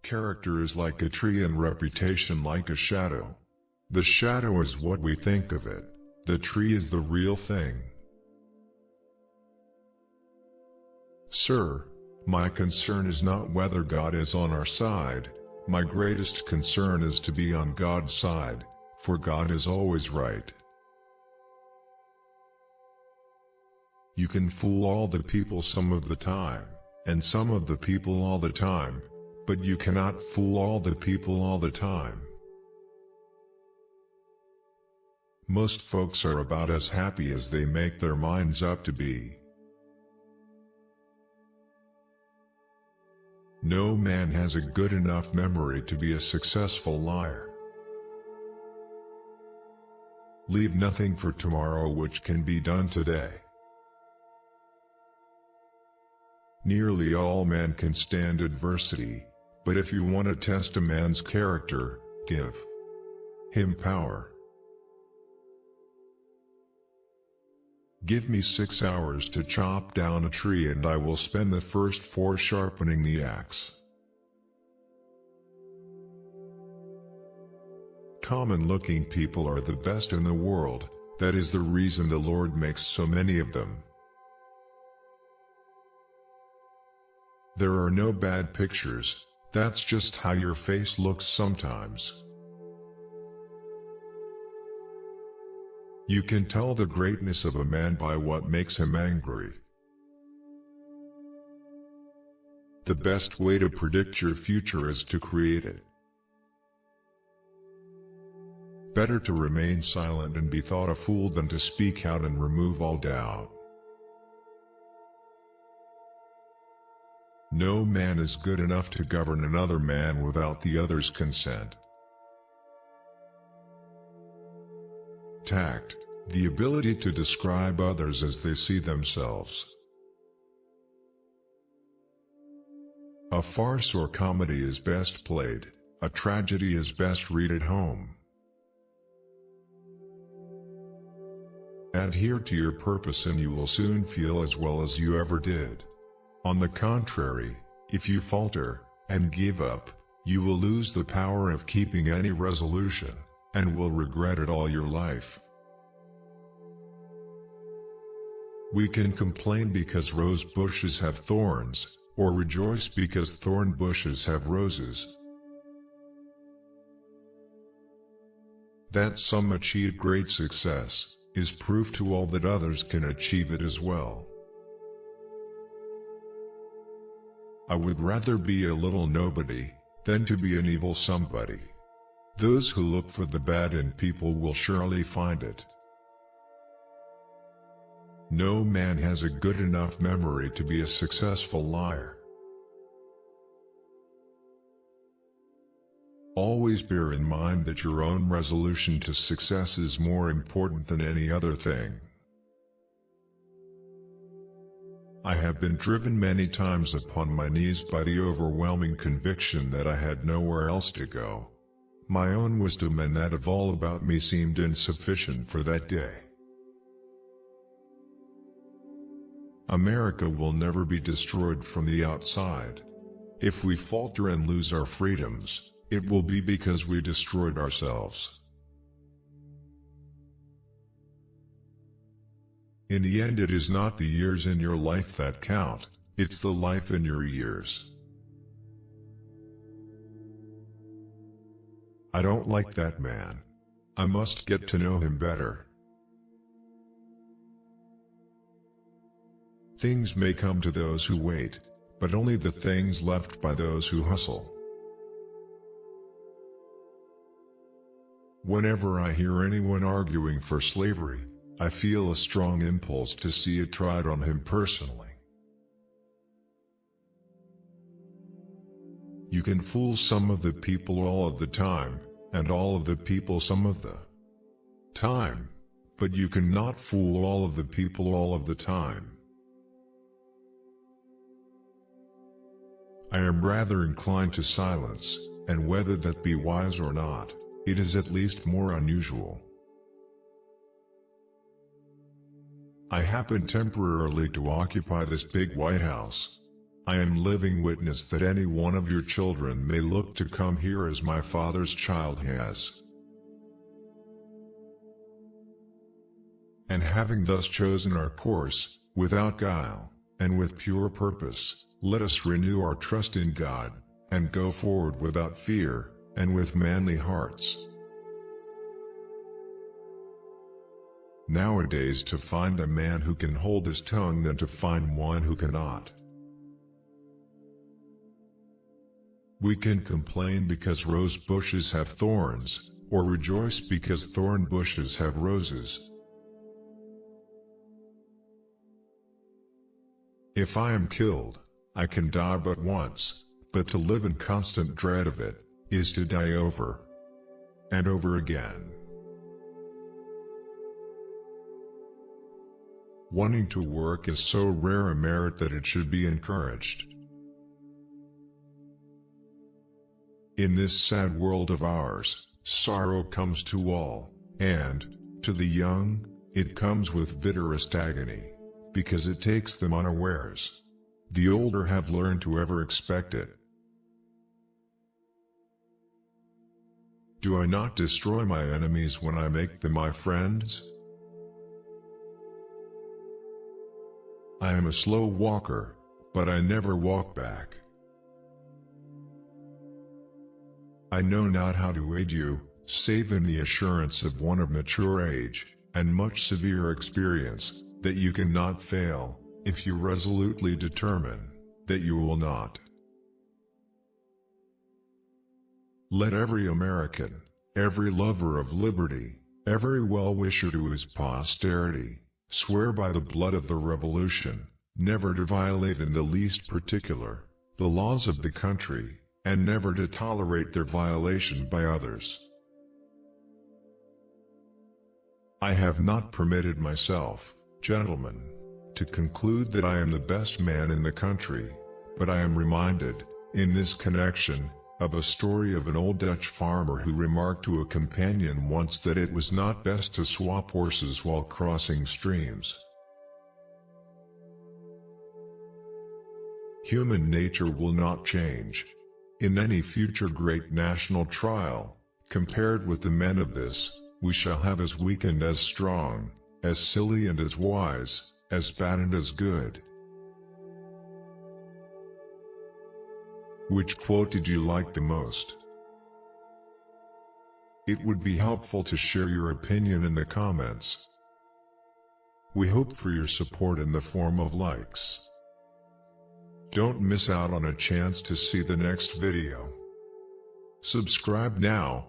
Character is like a tree and reputation like a shadow. The shadow is what we think of it. The tree is the real thing. Sir, my concern is not whether God is on our side. My greatest concern is to be on God's side, for God is always right. You can fool all the people some of the time, and some of the people all the time, but you cannot fool all the people all the time. Most folks are about as happy as they make their minds up to be. No man has a good enough memory to be a successful liar. Leave nothing for tomorrow which can be done today. Nearly all men can stand adversity, but if you want to test a man's character, give him power. Give me 6 hours to chop down a tree and I will spend the first 4 sharpening the axe. Common-looking people are the best in the world, that is the reason the Lord makes so many of them. There are no bad pictures, that's just how your face looks sometimes. You can tell the greatness of a man by what makes him angry. The best way to predict your future is to create it. Better to remain silent and be thought a fool than to speak out and remove all doubt. No man is good enough to govern another man without the other's consent. Tact, the ability to describe others as they see themselves. A farce or comedy is best played, a tragedy is best read at home. Adhere to your purpose and you will soon feel as well as you ever did. On the contrary, if you falter and give up, you will lose the power of keeping any resolution, and will regret it all your life. We can complain because rose bushes have thorns, or rejoice because thorn bushes have roses. That some achieve great success, is proof to all that others can achieve it as well. I would rather be a little nobody, than to be an evil somebody. Those who look for the bad in people will surely find it. No man has a good enough memory to be a successful liar. Always bear in mind that your own resolution to success is more important than any other thing. I have been driven many times upon my knees by the overwhelming conviction that I had nowhere else to go. My own wisdom and that of all about me seemed insufficient for that day. America will never be destroyed from the outside. If we falter and lose our freedoms, it will be because we destroyed ourselves. In the end, it is not the years in your life that count, it's the life in your years. I don't like that man. I must get to know him better. Things may come to those who wait, but only the things left by those who hustle. Whenever I hear anyone arguing for slavery, I feel a strong impulse to see it tried on him personally. You can fool some of the people all of the time, and all of the people some of the time, but you cannot fool all of the people all of the time. I am rather inclined to silence, and whether that be wise or not, it is at least more unusual. I happen temporarily to occupy this big White House. I am living witness that any one of your children may look to come here as my father's child has. And having thus chosen our course, without guile, and with pure purpose, let us renew our trust in God, and go forward without fear, and with manly hearts. Nowadays, to find a man who can hold his tongue than to find one who cannot. We can complain because rose bushes have thorns, or rejoice because thorn bushes have roses. If I am killed, I can die but once, but to live in constant dread of it, is to die over and over again. Wanting to work is so rare a merit that it should be encouraged. In this sad world of ours, sorrow comes to all, and, to the young, it comes with bitterest agony, because it takes them unawares. The older have learned to ever expect it. Do I not destroy my enemies when I make them my friends? I am a slow walker, but I never walk back. I know not how to aid you, save in the assurance of one of mature age, and much severe experience, that you cannot fail, if you resolutely determine that you will not. Let every American, every lover of liberty, every well-wisher to his posterity, swear by the blood of the Revolution, never to violate in the least particular the laws of the country, and never to tolerate their violation by others. I have not permitted myself, gentlemen, to conclude that I am the best man in the country, but I am reminded, in this connection, of a story of an old Dutch farmer who remarked to a companion once that it was not best to swap horses while crossing streams. Human nature will not change. In any future great national trial, compared with the men of this, we shall have as weak and as strong, as silly and as wise, as bad and as good. Which quote did you like the most? It would be helpful to share your opinion in the comments. We hope for your support in the form of likes. Don't miss out on a chance to see the next video. Subscribe now,